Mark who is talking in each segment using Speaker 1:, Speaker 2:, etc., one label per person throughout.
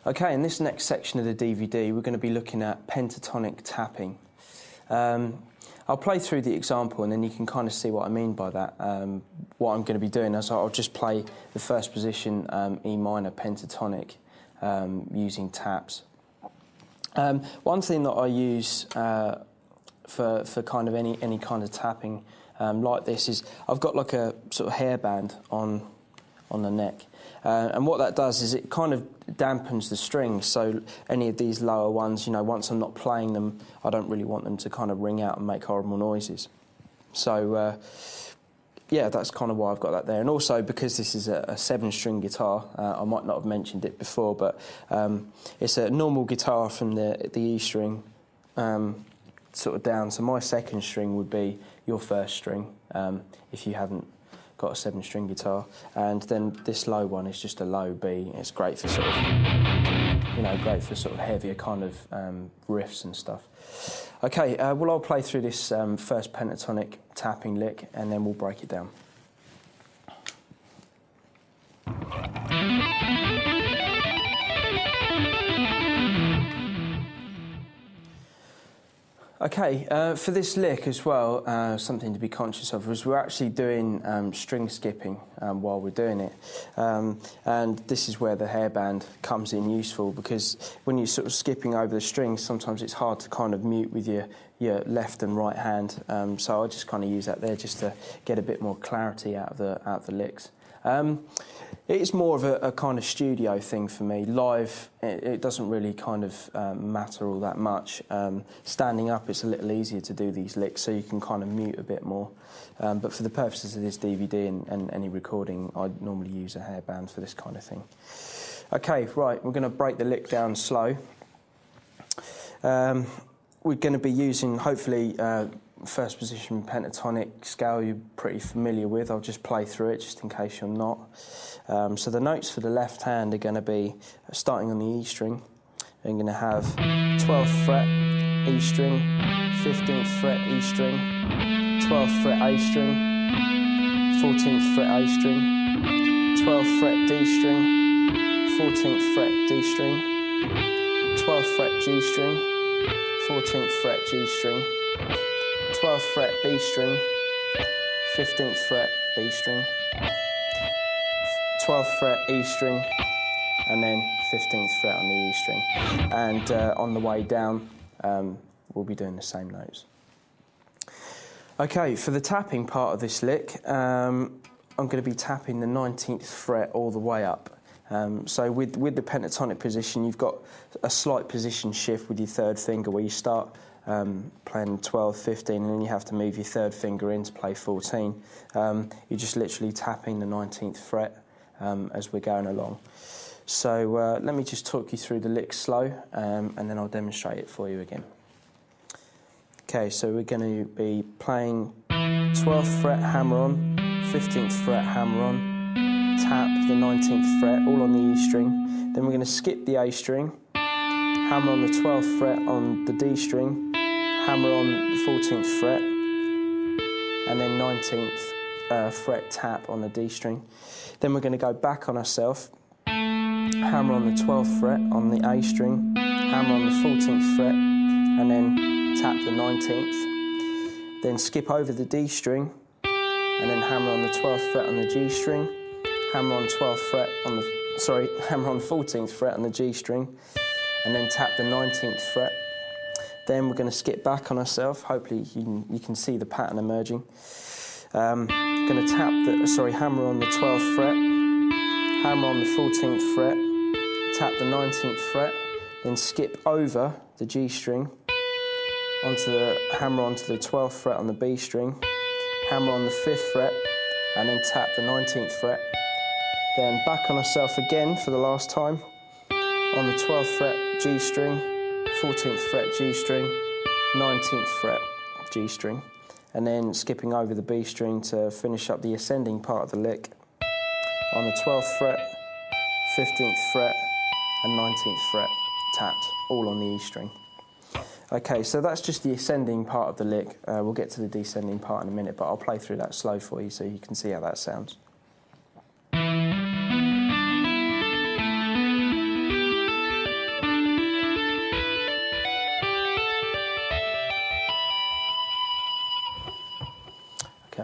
Speaker 1: Okay, in this next section of the DVD, we're going to be looking at pentatonic tapping. I'll play through the example and then you can kind of see what I mean by that. What I'm going to be doing is I'll just play the first position, E minor pentatonic, using taps. One thing that I use for kind of any kind of tapping like this is I've got like a sort of hairband on the neck. And what that does is it kind of dampens the strings, so any of these lower ones, you know, once I'm not playing them, I don't really want them to kind of ring out and make horrible noises. So, yeah, that's kind of why I've got that there. And also, because this is a 7-string guitar, I might not have mentioned it before, but it's a normal guitar from the E string sort of down. So my 2nd string would be your 1st string, if you haven't got a 7-string guitar, and then this low one is just a low B. It's great for sort of, you know, great for sort of heavier kind of riffs and stuff. Okay, well, I'll play through this first pentatonic tapping lick and then we'll break it down. Okay, for this lick as well, something to be conscious of is we're actually doing string skipping while we're doing it. And this is where the hairband comes in useful, because when you're sort of skipping over the strings, sometimes it's hard to kind of mute with your left and right hand. So I just kind of use that there just to get a bit more clarity out of the licks. It's more of a kind of studio thing for me. Live, it doesn't really kind of matter all that much. Standing up, it's a little easier to do these licks, so you can kind of mute a bit more. But for the purposes of this DVD and any recording, I normally use a hairband for this kind of thing. Okay, right, we're going to break the lick down slow. We're going to be using, hopefully, first position pentatonic scale you're pretty familiar with. I'll just play through it just in case you're not. So the notes for the left hand are going to be starting on the E string. I'm going to have 12th fret E string, 15th fret E string, 12th fret A string, 14th fret A string, 12th fret D string, 14th fret D string, 12th fret G string, 14th fret G string, 12th fret B string, 15th fret B string, 12th fret E string, and then 15th fret on the E string. And on the way down, we'll be doing the same notes. Okay, for the tapping part of this lick, I'm going to be tapping the 19th fret all the way up. So with the pentatonic position, you've got a slight position shift with your 3rd finger where you start playing 12, 15, and then you have to move your 3rd finger in to play 14. You're just literally tapping the 19th fret as we're going along. So let me just talk you through the lick slow, and then I'll demonstrate it for you again. Okay, so we're going to be playing 12th fret hammer on, 15th fret hammer on, tap the 19th fret, all on the E string. Then we're going to skip the A string, hammer on the 12th fret on the D string, hammer on the 14th fret, and then 19th fret tap on the D string. Then we're going to go back on ourselves, hammer on the 12th fret on the A string, hammer on the 14th fret, and then tap the 19th. Then skip over the D string, and then hammer on the 12th fret on the G string, hammer on 12th fret on the, hammer on 14th fret on the G string, and then tap the 19th fret. Then we're going to skip back on ourselves. Hopefully you can see the pattern emerging. Going to tap the, hammer on the 12th fret, hammer on the 14th fret, tap the 19th fret, then skip over the G string, hammer onto the 12th fret on the B string, hammer on the 5th fret, and then tap the 19th fret. Then back on ourselves again for the last time, on the 12th fret G string, 14th fret G string, 19th fret G string, and then skipping over the B string to finish up the ascending part of the lick on the 12th fret, 15th fret, and 19th fret tapped, all on the E string. Okay, so that's just the ascending part of the lick. We'll get to the descending part in a minute, but I'll play through that slow for you so you can see how that sounds.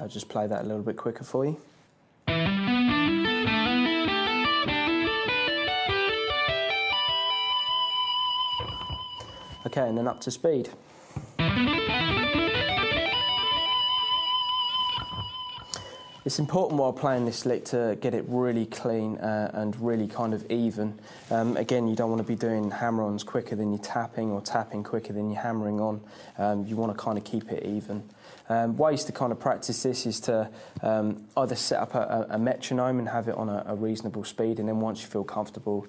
Speaker 1: I'll just play that a little bit quicker for you. Okay, and then up to speed. It's important while playing this lick to get it really clean and really kind of even. Again, you don't want to be doing hammer-ons quicker than you're tapping or tapping quicker than you're hammering on. You want to kind of keep it even. Ways to kind of practice this is to either set up a metronome and have it on a reasonable speed, and then once you feel comfortable,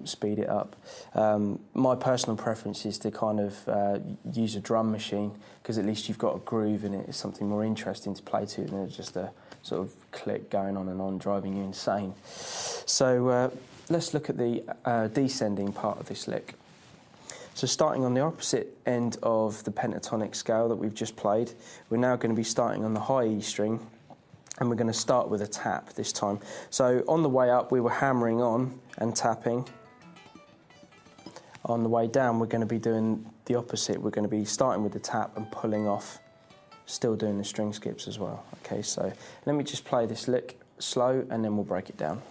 Speaker 1: speed it up. My personal preference is to kind of use a drum machine, because at least you've got a groove in it. It's something more interesting to play to than just a sort of click going on and on, driving you insane. So let's look at the descending part of this lick. So starting on the opposite end of the pentatonic scale that we've just played, we're now going to be starting on the high E string, and we're going to start with a tap this time. So on the way up, we were hammering on and tapping. On the way down, we're going to be doing the opposite. We're going to be starting with the tap and pulling off, still doing the string skips as well. Okay, so let me just play this lick slow, and then we'll break it down.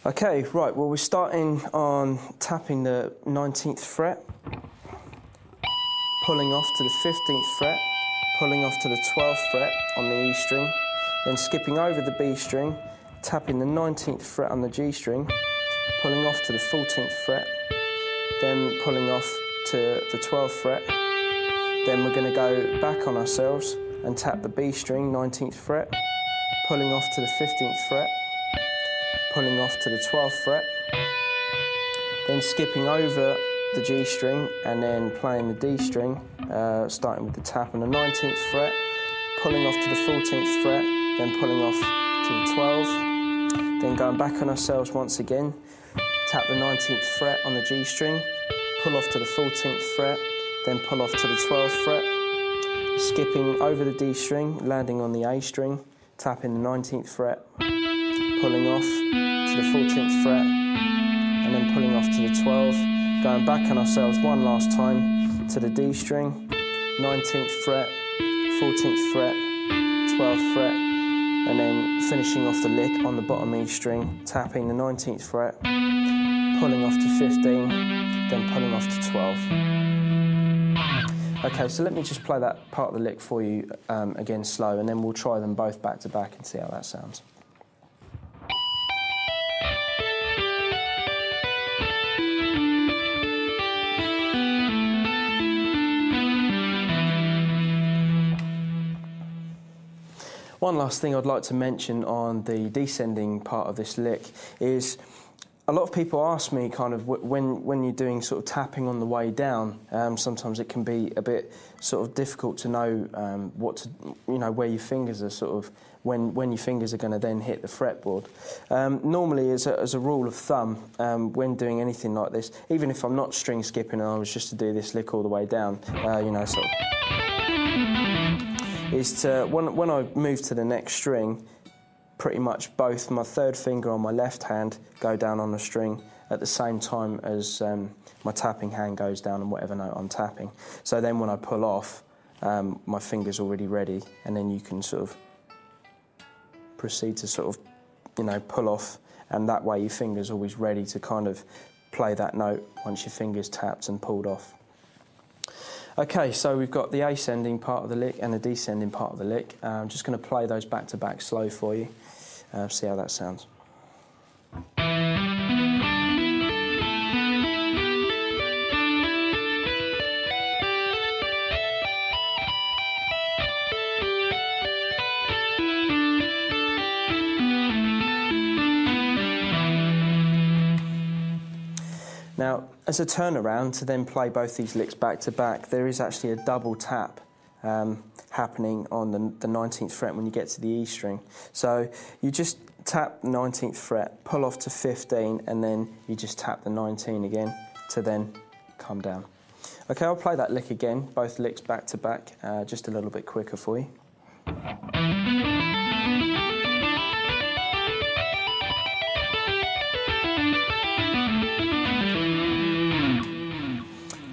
Speaker 1: Okay, right, well, we're starting on tapping the 19th fret, pulling off to the 15th fret, pulling off to the 12th fret on the E string, then skipping over the B string, tapping the 19th fret on the G string, pulling off to the 14th fret, then pulling off to the 12th fret. Then we're going to go back on ourselves and tap the B string, 19th fret, pulling off to the 15th fret, pulling off to the 12th fret, then skipping over the G string and then playing the D string, starting with the tap on the 19th fret, pulling off to the 14th fret, then pulling off to the 12th, then going back on ourselves once again, tap the 19th fret on the G string, pull off to the 14th fret, then pull off to the 12th fret, skipping over the D string, landing on the A string, tapping the 19th fret, pulling off to the 14th fret, and then pulling off to the 12th, going back on ourselves one last time to the D string, 19th fret, 14th fret, 12th fret, and then finishing off the lick on the bottom E string, tapping the 19th fret, pulling off to 15, then pulling off to 12. Okay, so let me just play that part of the lick for you again slow, and then we'll try them both back to back and see how that sounds. One last thing I'd like to mention on the descending part of this lick is a lot of people ask me kind of when you're doing sort of tapping on the way down, sometimes it can be a bit sort of difficult to know where your fingers are sort of, when your fingers are going to then hit the fretboard. Normally, as a rule of thumb, when doing anything like this, even if I'm not string skipping and I was just to do this lick all the way down, sort of, is to, when I move to the next string, pretty much both my third finger on my left hand go down on the string at the same time as my tapping hand goes down on whatever note I'm tapping. So then when I pull off, my finger's already ready, and then you can sort of proceed to sort of, pull off, and that way your finger's always ready to kind of play that note once your finger's tapped and pulled off. Okay, so we've got the ascending part of the lick and the descending part of the lick. I'm just going to play those back to back slow for you, see how that sounds. Now, as a turnaround to then play both these licks back to back, there is actually a double tap happening on the 19th fret when you get to the E string. So you just tap the 19th fret, pull off to 15, and then you just tap the 19 again to then come down. Okay, I'll play that lick again, both licks back to back, just a little bit quicker for you.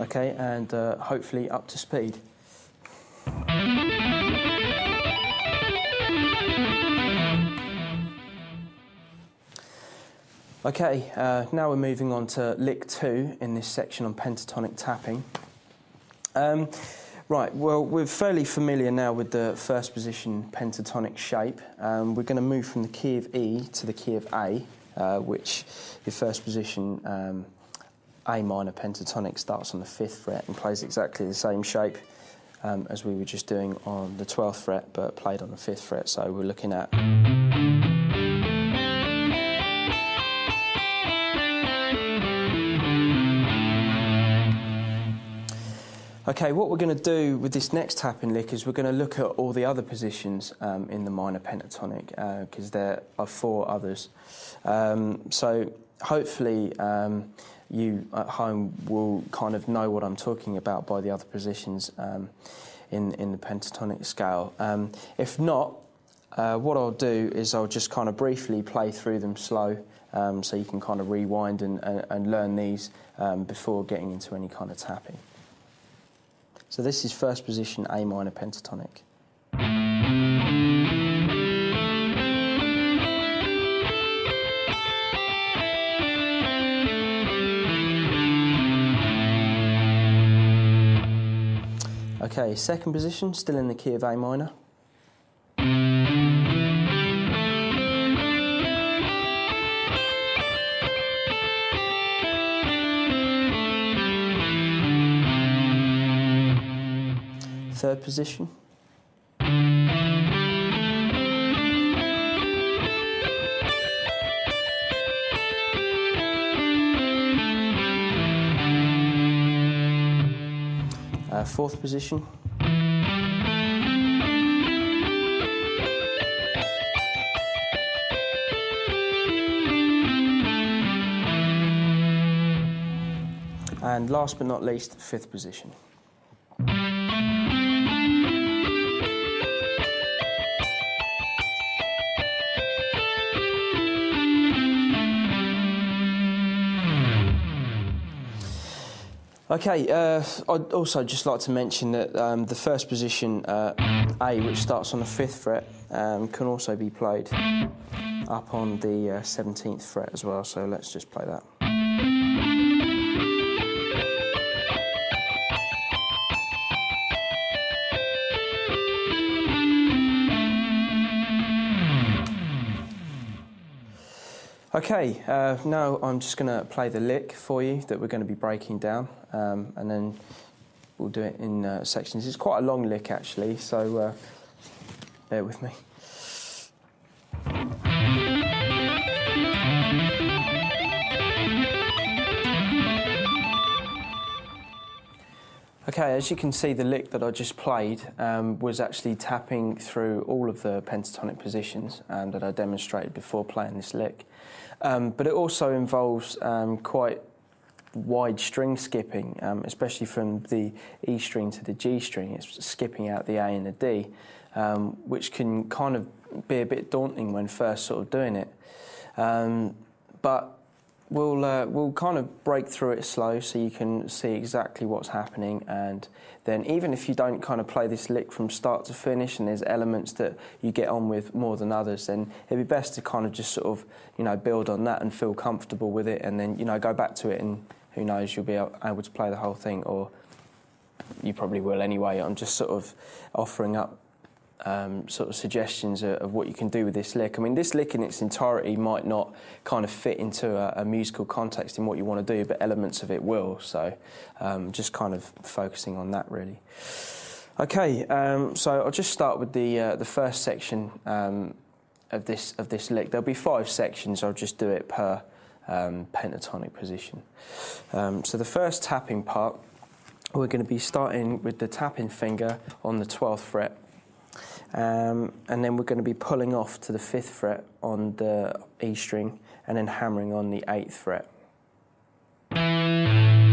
Speaker 1: Okay, and hopefully up to speed. Okay, now we're moving on to lick 2 in this section on pentatonic tapping. Right, well, we're fairly familiar now with the first position pentatonic shape. We're going to move from the key of E to the key of A, which your first position A minor pentatonic starts on the 5th fret and plays exactly the same shape as we were just doing on the 12th fret, but played on the 5th fret. So we're looking at... Okay, what we're going to do with this next tapping lick is we're going to look at all the other positions in the minor pentatonic, because there are 4 others. So hopefully you at home will kind of know what I'm talking about by the other positions in the pentatonic scale. If not, what I'll do is I'll just kind of briefly play through them slow, so you can kind of rewind and learn these before getting into any kind of tapping. So this is first position A minor pentatonic. Okay, second position, still in the key of A minor. Third position. Fourth position. And last but not least, fifth position. Okay, I'd also just like to mention that the first position, A, which starts on the 5th fret, can also be played up on the 17th fret as well, so let's just play that. Okay, now I'm just going to play the lick for you that we're going to be breaking down, and then we'll do it in sections. It's quite a long lick actually, so bear with me. Okay, as you can see, the lick that I just played was actually tapping through all of the pentatonic positions that I demonstrated before playing this lick. But it also involves quite wide string skipping, especially from the E string to the G string. It's skipping out the A and the D, which can kind of be a bit daunting when first sort of doing it. But we'll kind of break through it slow so you can see exactly what's happening, and then even if you don't kind of play this lick from start to finish and there's elements that you get on with more than others, then it'd be best to kind of just sort of, you know, build on that and feel comfortable with it, and then, you know, go back to it, and who knows, you'll be able to play the whole thing, or you probably will anyway. I'm just sort of offering up sort of suggestions of what you can do with this lick. I mean, this lick in its entirety might not kind of fit into a musical context in what you want to do, but elements of it will. So just kind of focusing on that, really. Okay, so I'll just start with the first section of this lick. There'll be 5 sections. I'll just do it per pentatonic position. So the first tapping part, we're going to be starting with the tapping finger on the 12th fret. And then we're going to be pulling off to the 5th fret on the E string and then hammering on the 8th fret. Then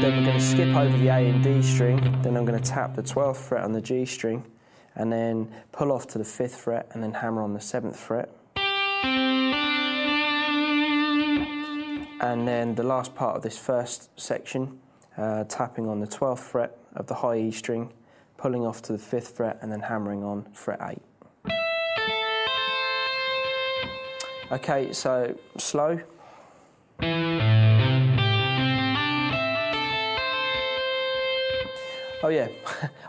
Speaker 1: we're going to skip over the A and D string, then I'm going to tap the 12th fret on the G string and then pull off to the 5th fret and then hammer on the 7th fret. And then the last part of this first section, tapping on the 12th fret of the high E string, pulling off to the 5th fret and then hammering on fret 8. Okay, so slow. Oh yeah,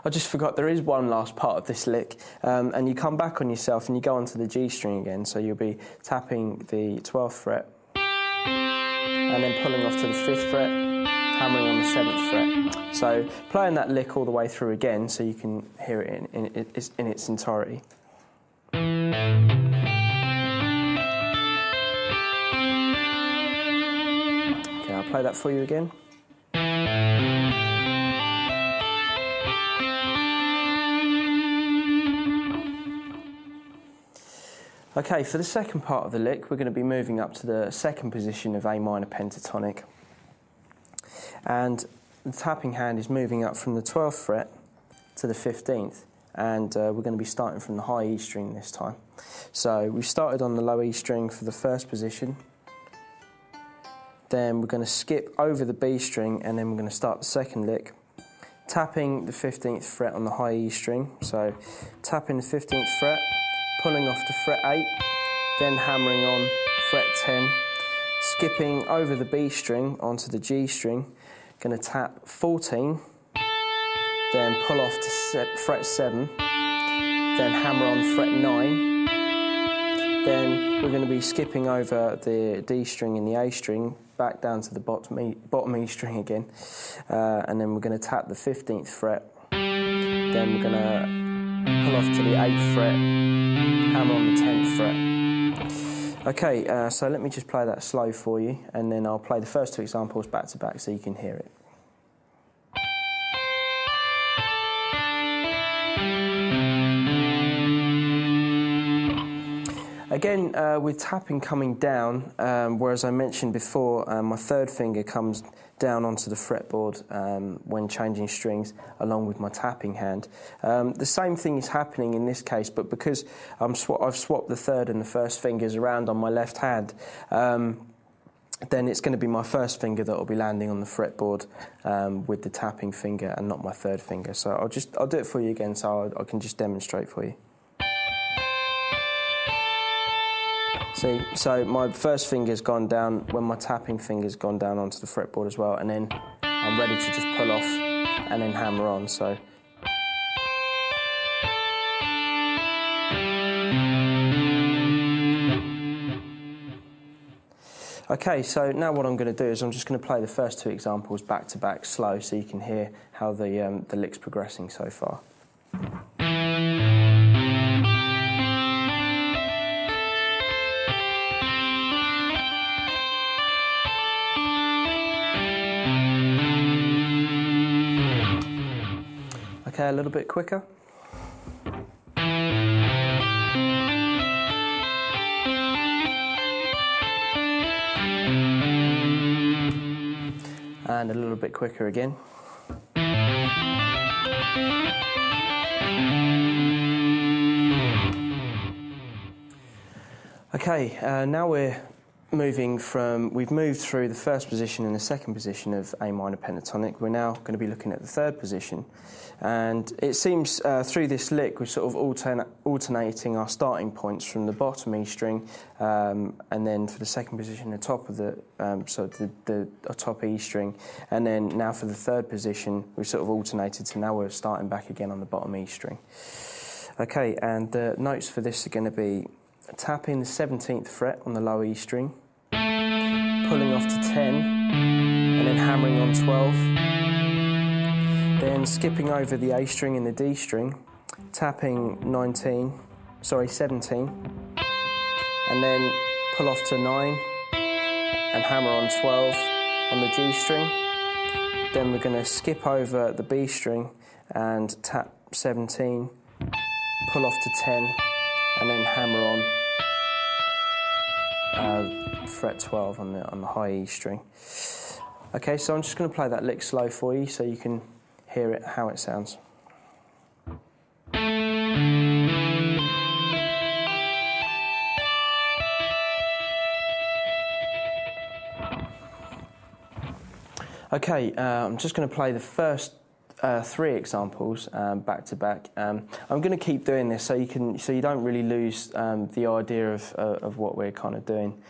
Speaker 1: I just forgot there is one last part of this lick, and you come back on yourself and you go onto the G string again, so you'll be tapping the 12th fret and then pulling off to the 5th fret, hammering on the 7th fret. So playing that lick all the way through again so you can hear it in its entirety. Okay, I'll play that for you again. Okay, for the second part of the lick, we're going to be moving up to the second position of A minor pentatonic. And the tapping hand is moving up from the 12th fret to the 15th. And we're going to be starting from the high E string this time. So we've started on the low E string for the first position. Then we're going to skip over the B string and then we're going to start the second lick, tapping the 15th fret on the high E string. So tapping the 15th fret, pulling off to fret 8, then hammering on fret 10, skipping over the B string onto the G string, going to tap 14, then pull off to fret 7, then hammer on fret 9, then we're going to be skipping over the D string and the A string, back down to the bottom E string again, and then we're going to tap the 15th fret, then we're going to pull off to the 8th fret, hammer on the 10th fret. Okay, so let me just play that slow for you, and then I'll play the first two examples back to back so you can hear it. Again, with tapping coming down, whereas I mentioned before, my third finger comes down onto the fretboard when changing strings along with my tapping hand. The same thing is happening in this case, but because I've swapped the third and the first fingers around on my left hand, then it's going to be my first finger that will be landing on the fretboard with the tapping finger and not my third finger. So I'll do it for you again so I can just demonstrate for you. See, so my first finger's gone down when my tapping finger's gone down onto the fretboard as well, and then I'm ready to just pull off and then hammer on, so. Okay, so now what I'm going to do is I'm just going to play the first two examples back to back slow so you can hear how the lick's progressing so far. Okay, a little bit quicker. And a little bit quicker again. Okay, now we've moved through the first position and the second position of A minor pentatonic. We're now going to be looking at the third position. And it seems through this lick we're sort of alternating our starting points from the bottom E string and then for the second position the top of the top E string, and then now for the third position we've sort of alternated, so now we're starting back again on the bottom E string. Okay, and the notes for this are going to be tapping the 17th fret on the low E string, pulling off to 10 and then hammering on 12, then skipping over the A string and the D string, tapping 17, and then pull off to 9 and hammer on 12 on the G string. Then we're going to skip over the B string and tap 17, pull off to 10 and then hammer on fret 12 on the high E string. Okay, so I'm just going to play that lick slow for you so you can hear it, how it sounds. Okay, I'm just going to play the first three examples back to back. I'm going to keep doing this so you don't really lose the idea of what we're kind of doing.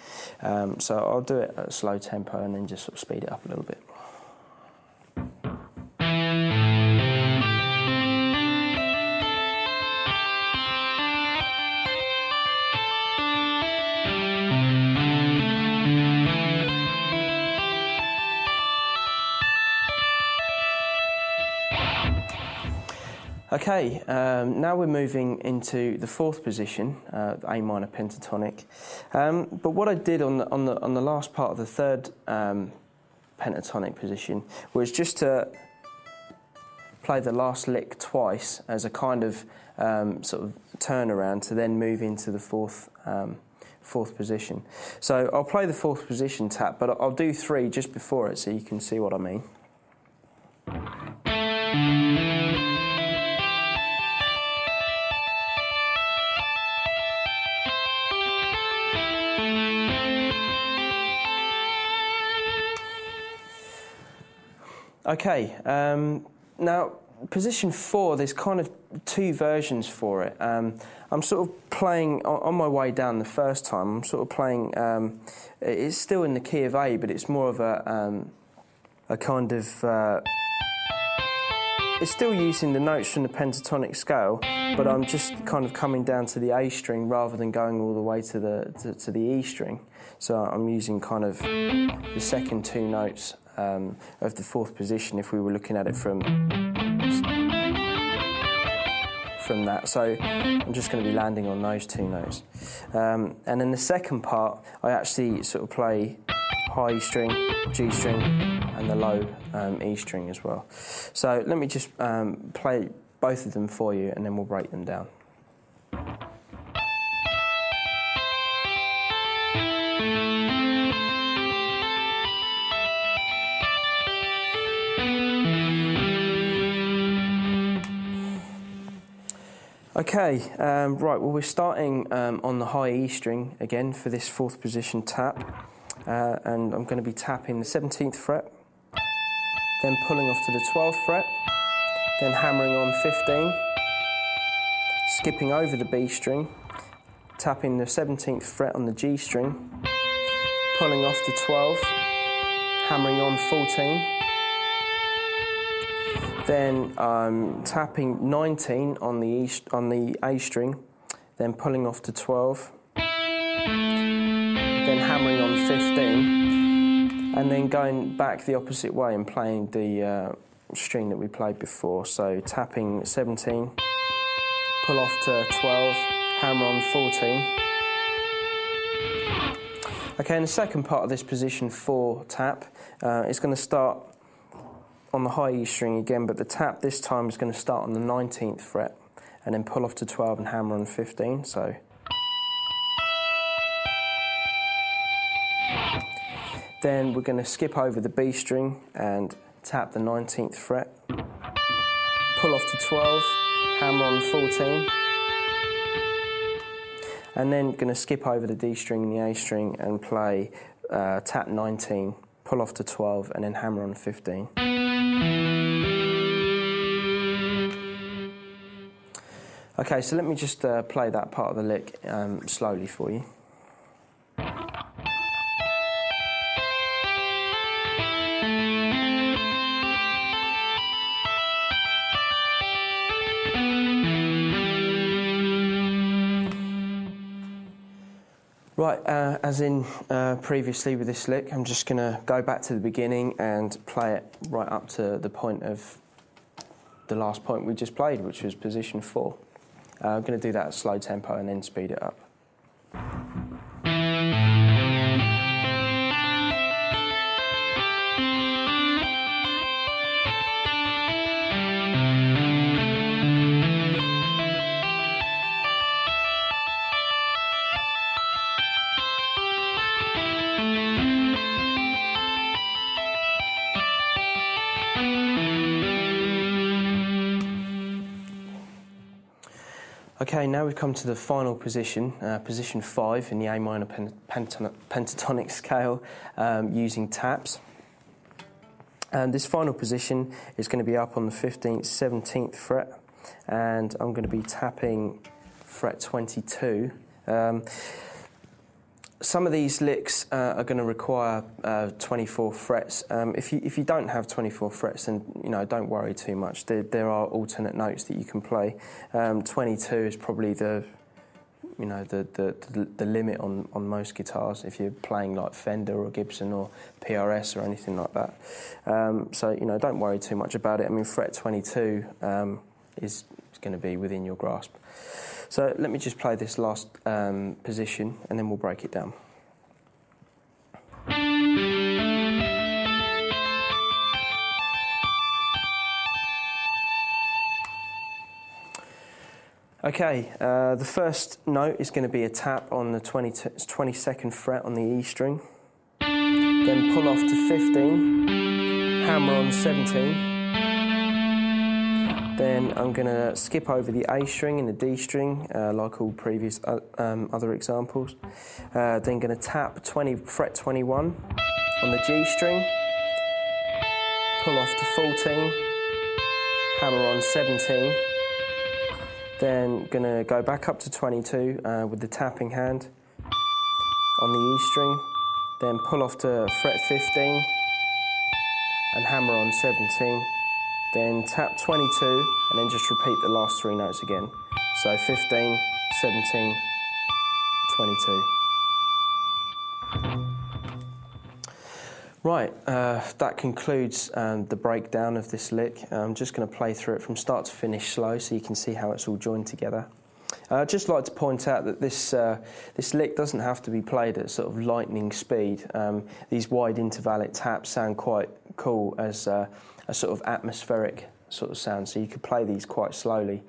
Speaker 1: So I'll do it at a slow tempo and then just sort of speed it up a little bit. Okay, now we're moving into the fourth position, A minor pentatonic. But what I did on the last part of the third pentatonic position was just to play the last lick twice as a kind of sort of turnaround to then move into the fourth position. So I'll play the fourth position tap, but I'll do three just before it so you can see what I mean. Okay, now position 4, there's kind of two versions for it. I'm sort of playing, on my way down the first time, I'm sort of playing, it's still in the key of A, but it's more of a kind of, it's still using the notes from the pentatonic scale, but I'm just kind of coming down to the A string rather than going all the way to the E string. So I'm using kind of the second two notes of the fourth position if we were looking at it from that. So I'm just going to be landing on those two notes. And then the second part, I actually sort of play high E string, G string, and the low E string as well. So let me just play both of them for you and then we'll break them down. Okay, right, well we're starting on the high E string again for this fourth position tap, and I'm going to be tapping the 17th fret, then pulling off to the 12th fret, then hammering on 15, skipping over the B string, tapping the 17th fret on the G string, pulling off to 12, hammering on 14, then tapping 19 on the A string, then pulling off to 12, then hammering on 15, and then going back the opposite way and playing the string that we played before. So tapping 17, pull off to 12, hammer on 14. Okay, and the second part of this position 4 tap is going to start on the high E string again, but the tap this time is going to start on the 19th fret and then pull off to 12 and hammer on 15. So then we're going to skip over the B string and tap the 19th fret, pull off to 12, hammer on 14, and then going to skip over the D string and the A string and play tap 19, pull off to 12 and then hammer on 15. Okay, so let me just play that part of the lick slowly for you. Right, as in previously with this lick, I'm just going to go back to the beginning and play it right up to the point of the last point we just played, which was position 4. I'm going to do that at slow tempo and then speed it up. Okay, now we've come to the final position, position 5 in the A minor pentatonic scale, using taps. And this final position is going to be up on the 15th, 17th fret, and I'm going to be tapping fret 22. Some of these licks are going to require 24 frets. If you don't have 24 frets, then don't worry too much. There are alternate notes that you can play. 22 is probably the limit on most guitars if you're playing like Fender or Gibson or PRS or anything like that. So don't worry too much about it. I mean, fret 22 is going to be within your grasp. So let me just play this last position and then we'll break it down. Okay, the first note is going to be a tap on the 22nd fret on the E string, then pull off to 15, hammer on 17, then I'm going to skip over the A string and the D string, like all previous other examples, then going to tap fret 21 on the G string, pull off to 14, hammer on 17, then going to go back up to 22 with the tapping hand on the E string, then pull off to fret 15 and hammer on 17, then tap 22 and then just repeat the last three notes again. So 15, 17, 22. Right, that concludes the breakdown of this lick. I'm just going to play through it from start to finish slow so you can see how it's all joined together. I'd just like to point out that this lick doesn't have to be played at sort of lightning speed. These wide intervallic taps sound quite cool as a sort of atmospheric sort of sound, so you could play these quite slowly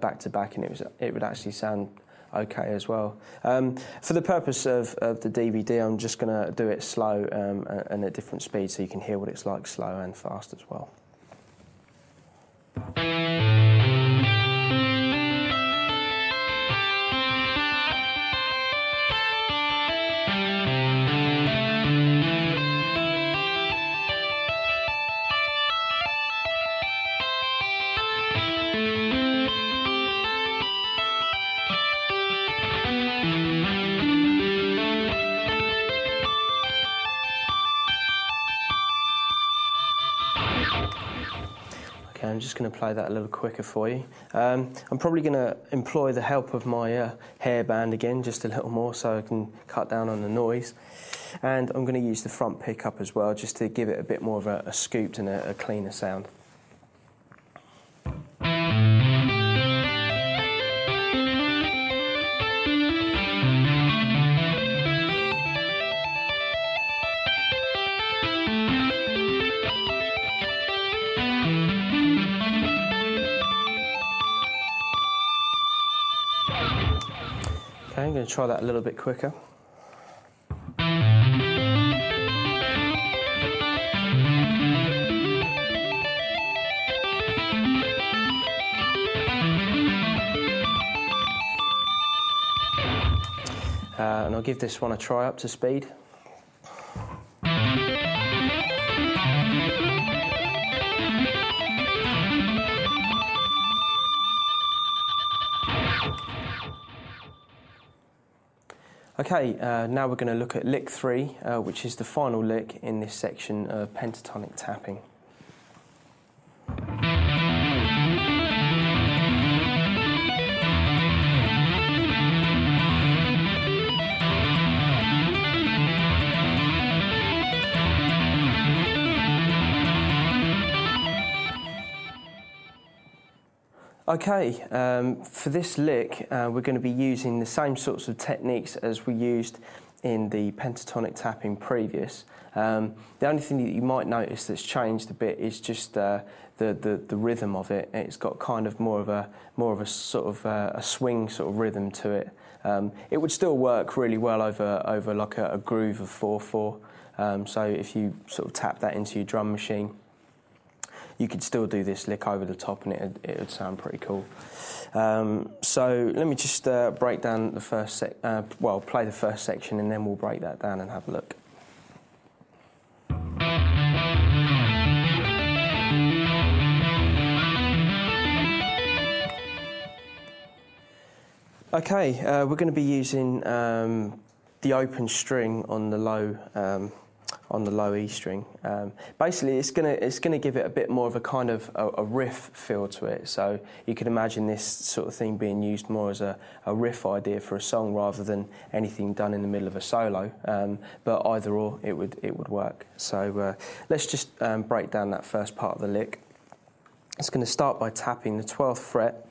Speaker 1: back to back and it would actually sound okay as well. For the purpose of the DVD, I'm just going to do it slow and at different speeds so you can hear what it's like slow and fast as well. I'm just going to play that a little quicker for you. I'm probably going to employ the help of my hairband again just a little more so I can cut down on the noise. And I'm going to use the front pickup as well just to give it a bit more of a scooped and a cleaner sound. Okay, I'm going to try that a little bit quicker. And I'll give this one a try up to speed. Okay, now we're going to look at lick 3, which is the final lick in this section of pentatonic tapping. Okay, for this lick we're going to be using the same sorts of techniques as we used in the pentatonic tapping previous. The only thing that you might notice that's changed a bit is just the rhythm of it. It's got kind of more of a sort of a swing sort of rhythm to it. It would still work really well over like a groove of 4/4. So if you sort of tap that into your drum machine, you could still do this lick over the top and it would sound pretty cool. So let me just break down the first play the first section and then we'll break that down and have a look. Okay, we're going to be using the open string on the low E string. Basically, it's going to give it a bit more of a kind of a riff feel to it. So you can imagine this sort of thing being used more as a riff idea for a song rather than anything done in the middle of a solo. But either or, it would work. So let's just break down that first part of the lick. It's going to start by tapping the 12th fret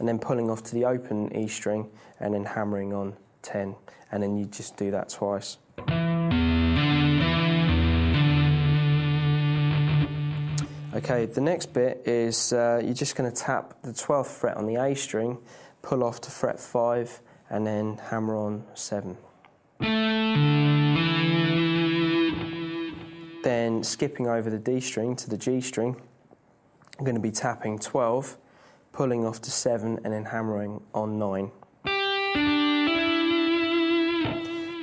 Speaker 1: and then pulling off to the open E string and then hammering on 10, and then you just do that twice. Okay, the next bit is you're just going to tap the 12th fret on the A string, pull off to fret 5 and then hammer on 7. Then skipping over the D string to the G string, I'm going to be tapping 12, pulling off to 7 and then hammering on 9.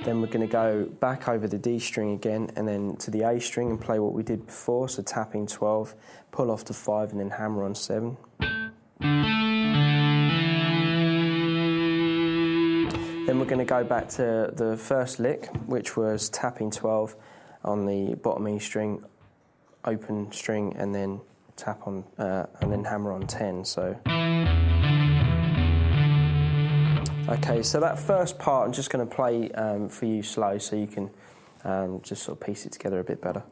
Speaker 1: Then we're going to go back over the D string again and then to the A string and play what we did before, so tapping 12, pull off to 5 and then hammer on 7. Then we're going to go back to the first lick, which was tapping 12 on the bottom E string, open string and then tap on and then hammer on 10. So okay, so that first part I'm just going to play for you slow so you can just sort of piece it together a bit better.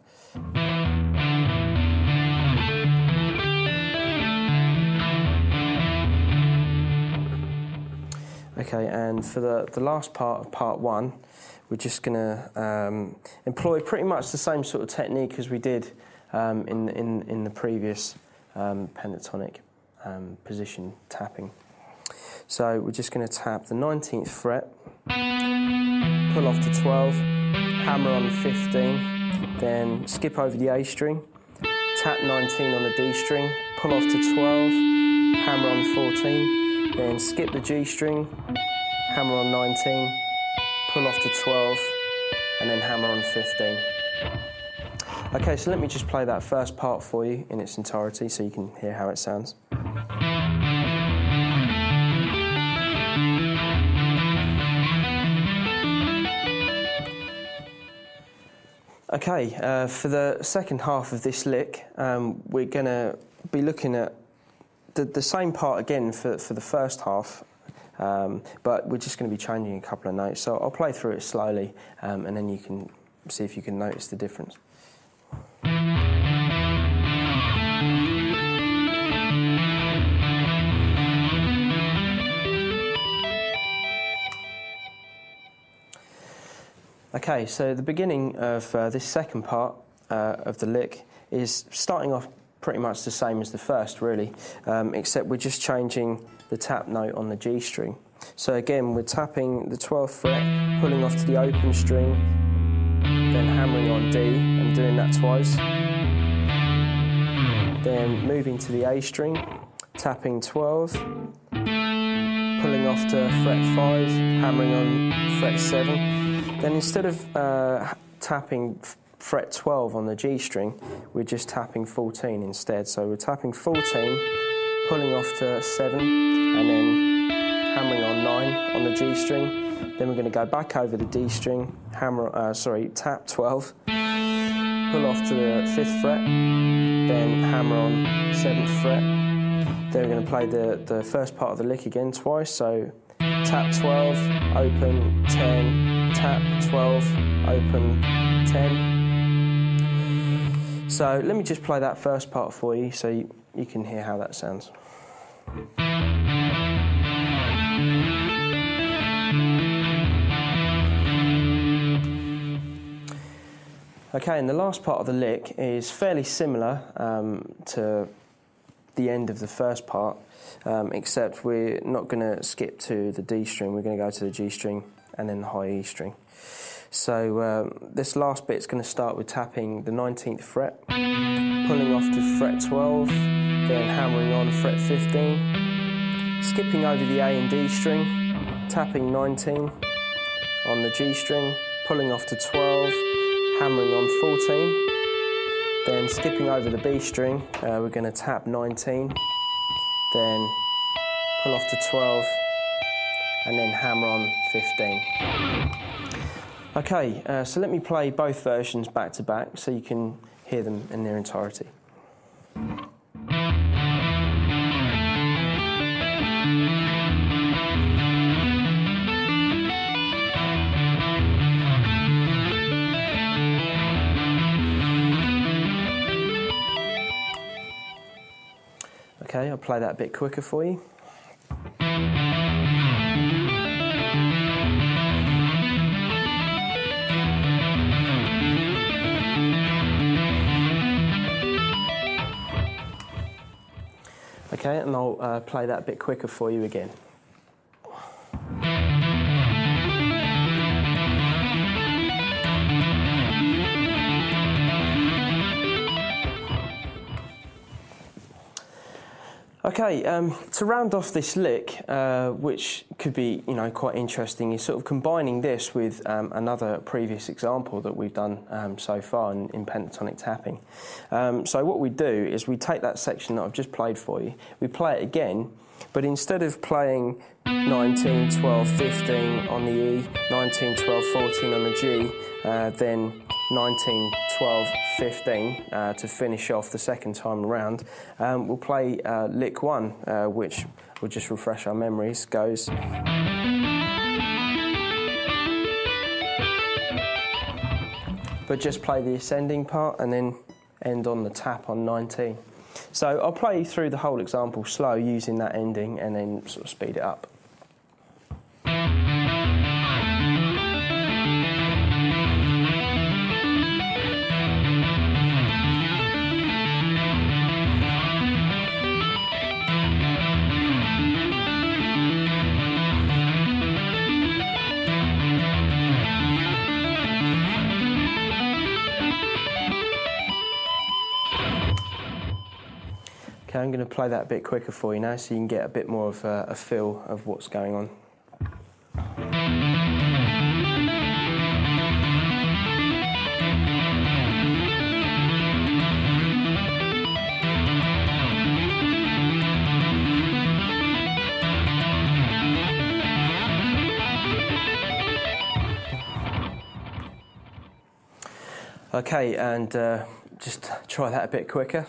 Speaker 1: Okay, and for the last part of part 1, we're just going to employ pretty much the same sort of technique as we did in the previous pentatonic position tapping. So we're just going to tap the 19th fret, pull off to 12, hammer on 15, then skip over the A string, tap 19 on the D string, pull off to 12, hammer on 14, then skip the G string, hammer on 19, pull off to 12, and then hammer on 15. Okay, so let me just play that first part for you in its entirety so you can hear how it sounds. Okay, for the second half of this lick, we're going to be looking at the same part again for the first half, but we're just going to be changing a couple of notes. So I'll play through it slowly, and then you can see if you can notice the difference. Okay, so the beginning of this second part of the lick is starting off pretty much the same as the first, really, except we're just changing the tap note on the G string. So again, we're tapping the 12th fret, pulling off to the open string, then hammering on D and doing that twice. Then moving to the A string, tapping 12, pulling off to fret 5, hammering on fret 7. Then instead of tapping fret 12 on the G string, we're just tapping 14 instead. So we're tapping 14, pulling off to 7, and then hammering on 9 on the G string. Then we're going to go back over the D string, tap 12, pull off to the 5th fret, then hammer on 7th fret. Then we're going to play the first part of the lick again twice. So tap 12, open 10, tap 12, open 10. So let me just play that first part for you so you can hear how that sounds. Okay, and the last part of the lick is fairly similar to the end of the first part, except we're not going to skip to the D string, we're going to go to the G string and then the high E string. So this last bit is going to start with tapping the 19th fret, pulling off to fret 12, then hammering on fret 15, skipping over the A and D string, tapping 19 on the G string, pulling off to 12, hammering on 14, then skipping over the B string, we're going to tap 19, then pull off to 12, and then hammer on 15. Okay, so let me play both versions back to back so you can hear them in their entirety. Okay, I'll play that a bit quicker for you. Okay, and I'll play that a bit quicker for you again. Okay, to round off this lick, which could be, quite interesting, is sort of combining this with another previous example that we've done so far in pentatonic tapping. So what we do is we take that section that I've just played for you, we play it again, but instead of playing 19, 12, 15 on the E, 19, 12, 14 on the G, then 19, 12, 15 to finish off the second time around, we'll play lick 1, which will just refresh our memories, goes... But just play the ascending part and then end on the tap on 19. So I'll play through the whole example slow using that ending and then sort of speed it up. Okay, I'm going to play that a bit quicker for you now so you can get a bit more of a feel of what's going on. Okay, and just try that a bit quicker.